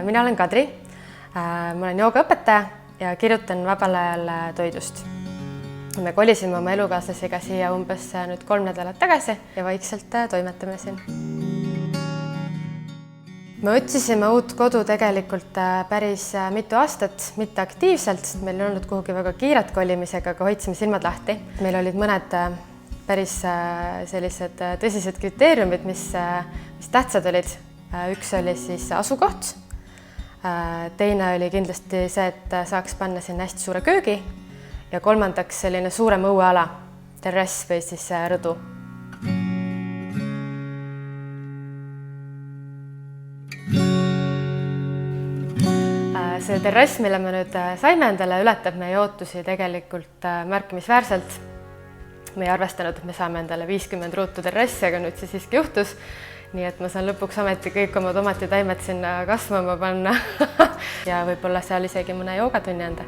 Mina olen Kadri, ma olen joogaõpetaja ja kirjutan vabal ajal toidust. Me kolisime oma elukaaslasega siia umbes nüüd 3 nädalat tagasi ja vaikselt toimetame siin. Me otsisime uut kodu tegelikult päris mitu aastat, mitte aktiivselt. Meil ei olnud kuhugi väga kiiret kolimisega, aga hoidsime silmad lahti. Meil olid mõned päris sellised tõsised kriteeriumid, mis tähtsad olid. Üks oli siis asukoht. Teine oli kindlasti see, et saaks panna sinna hästi suure köögi. Ja kolmandaks selline suurem õueala, terrass või siis rõdu. See terrass, mille me nüüd saime endale, ületab meie ootusi tegelikult märkimisväärselt. Me ei arvestanud, et me saame endale 50 ruutu terrassi, aga nüüd see siiski juhtus. Nii et ma saan lõpuks ometi kõik oma tomatitaimed sinna kasvama panna ja võib-olla seal isegi mõne joogatunni anda.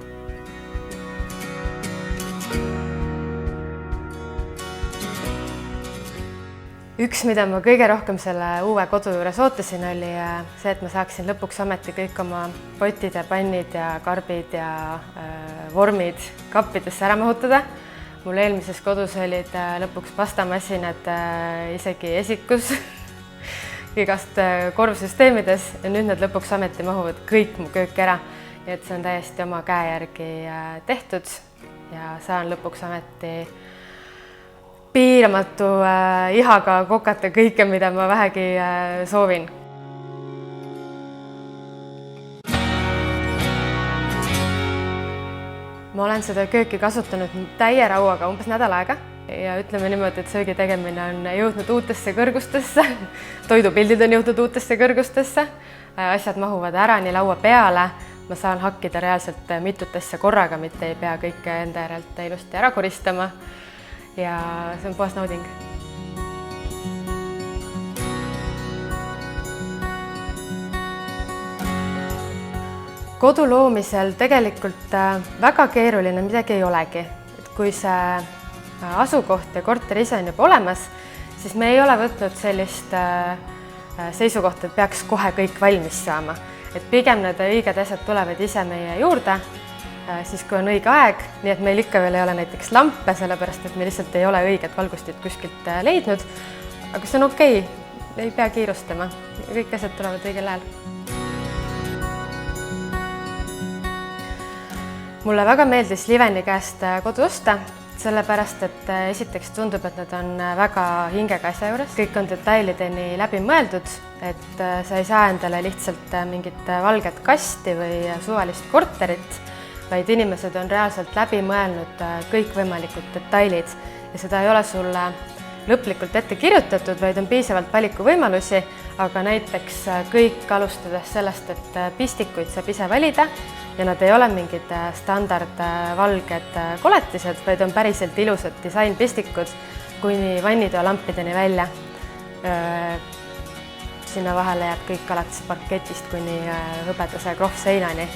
Üks, mida ma kõige rohkem selle uue kodu juures ootasin, oli see, et ma saaksin lõpuks ometi kõik oma potid ja pannid ja karbid ja vormid kappidesse ära mahutada. Mul eelmises kodus olid lõpuks pastamasinad isegi esikus igast korvsüsteemides ja nüüd need lõpuks ometi mahuvad kõik mu köök ära. Nii et see on täiesti oma käe järgi tehtud ja saan lõpuks ometi piiramatu ihaga kokata kõike, mida ma vähegi soovin. Ma olen seda kööki kasutanud täie rauaga umbes nädal aega ja ütleme niimoodi, et söögi tegemine on jõudnud uutesse kõrgustesse, toidupildid on jõudnud uutesse kõrgustesse, asjad mahuvad ära nii laua peale, ma saan hakkida reaalselt mitut asja korraga, mitte ei pea kõike enda järelt ilusti ära koristama. Ja see on puhas nauding. Kodu loomisel tegelikult väga keeruline midagi ei olegi. Kui see asukoht ja korter ise on juba olemas, siis me ei ole võtnud sellist seisukohta, et peaks kohe kõik valmis saama. Et pigem need õiged asjad tulevad ise meie juurde, siis kui on õige aeg, nii et meil ikka veel ei ole näiteks lampe, sellepärast et me lihtsalt ei ole õiget valgustit kuskilt leidnud. Aga see on okei, ei pea kiirustama, kõik asjad tulevad õigel ajal. Mulle väga meeldis Liveni käest kodu osta, sellepärast et esiteks tundub, et nad on väga hingega asja juures. Kõik on detailideni läbi mõeldud, et sa ei saa endale lihtsalt mingit valget kasti või suvalist korterit, vaid inimesed on reaalselt läbi mõelnud kõikvõimalikud detailid ja seda ei ole sulle lõplikult ette kirjutatud, vaid on piisavalt valikuvõimalusi, aga näiteks kõik alustades sellest, et pistikuid saab ise valida ja nad ei ole mingid standardvalged koletised, vaid on päriselt ilusad disainpistikud kuni vannitoalampideni välja. Sinna vahele jääb kõik alates parketist kuni hõbedase krohvseinani.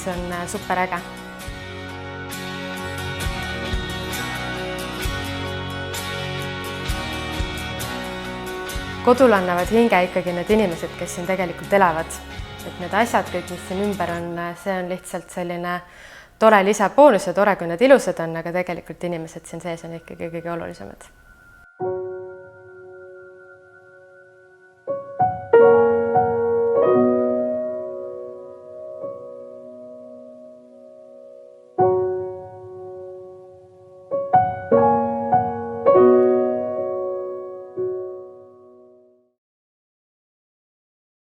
See on super äge. Kodul annavad hinge ikkagi need inimesed, kes siin tegelikult elavad. Et need asjad, kõik, mis siin ümber on, see on lihtsalt selline tore lisaboonus ja tore, kui need ilusad on, aga tegelikult inimesed siin sees on ikkagi kõige olulisemad.